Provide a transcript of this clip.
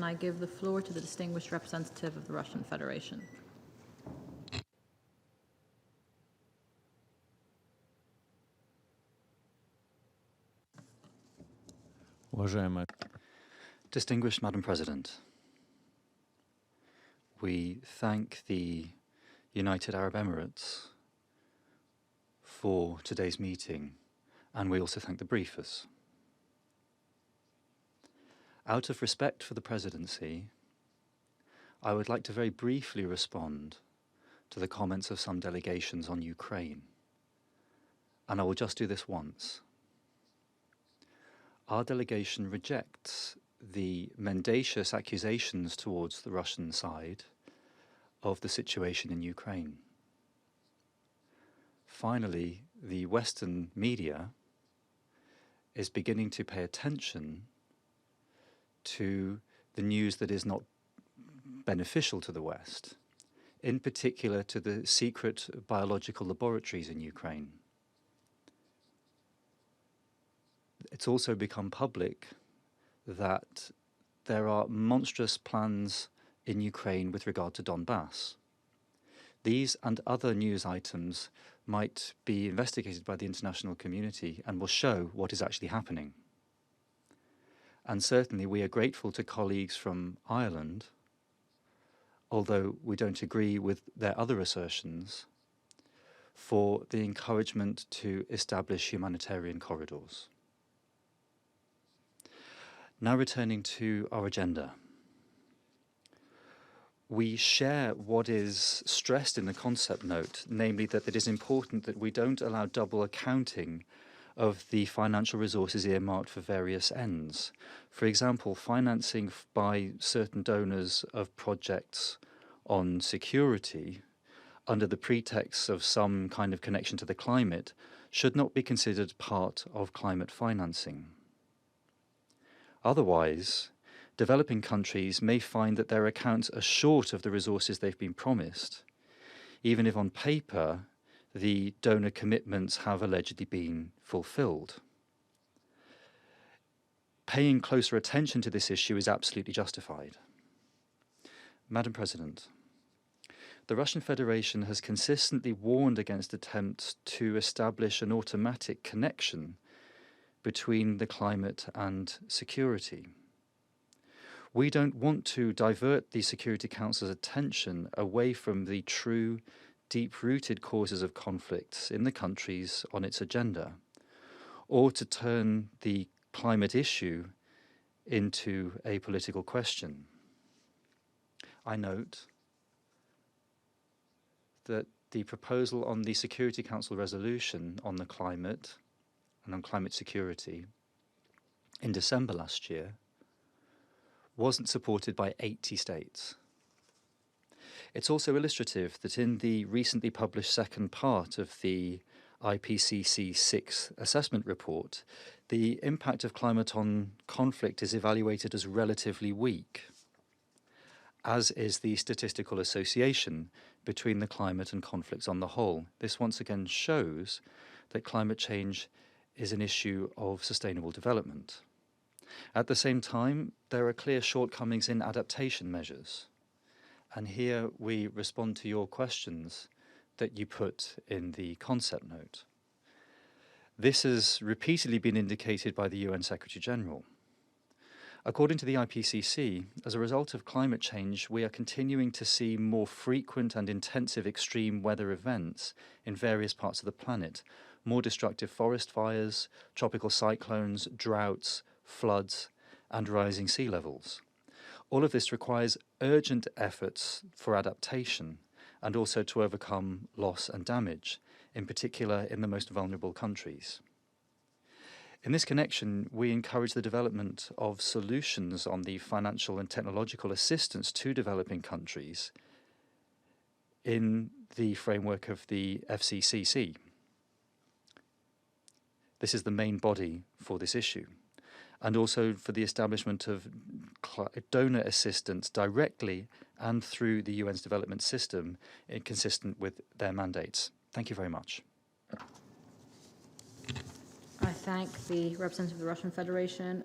I give the floor to the distinguished representative of the Russian Federation. Distinguished Madam President, we thank the United Arab Emirates for today's meeting, and we also thank the briefers. Out of respect for the Presidency, I would like to very briefly respond to the comments of some delegations on Ukraine, and I will just do this once. Our delegation rejects the mendacious accusations towards the Russian side of the situation in Ukraine. Finally, the Western media is beginning to pay attention to the news that is not beneficial to the West, in particular to the secret biological laboratories in Ukraine. It's also become public that there are monstrous plans in Ukraine with regard to Donbass. These and other news items might be investigated by the international community and will show what is actually happening. And certainly we are grateful to colleagues from Ireland, although we don't agree with their other assertions, for the encouragement to establish humanitarian corridors. Now returning to our agenda. We share what is stressed in the concept note, namely that it is important that we don't allow double accounting of the financial resources earmarked for various ends. For example, financing by certain donors of projects on security under the pretext of some kind of connection to the climate should not be considered part of climate financing. Otherwise, developing countries may find that their accounts are short of the resources they've been promised, even if on paper the donor commitments have allegedly been fulfilled. Paying closer attention to this issue is absolutely justified. Madam President, the Russian Federation has consistently warned against attempts to establish an automatic connection between the climate and security. We don't want to divert the Security Council's attention away from the true, deep-rooted causes of conflicts in the countries on its agenda, or to turn the climate issue into a political question. I note that the proposal on the Security Council resolution on the climate and on climate security in December last year wasn't supported by 80 states. It's also illustrative that in the recently published second part of the IPCC 6 assessment report, the impact of climate on conflict is evaluated as relatively weak, as is the statistical association between the climate and conflicts on the whole. This once again shows that climate change is an issue of sustainable development. At the same time, there are clear shortcomings in adaptation measures. And here we respond to your questions that you put in the concept note. This has repeatedly been indicated by the UN Secretary General. According to the IPCC, as a result of climate change, we are continuing to see more frequent and intensive extreme weather events in various parts of the planet, more destructive forest fires, tropical cyclones, droughts, floods, and rising sea levels. All of this requires urgent efforts for adaptation and also to overcome loss and damage, in particular in the most vulnerable countries. In this connection, we encourage the development of solutions on the financial and technological assistance to developing countries in the framework of the FCCC. This is the main body for this issue, and also for the establishment of donor assistance directly and through the UN's development system, consistent with their mandates. Thank you very much. I thank the representative of the Russian Federation.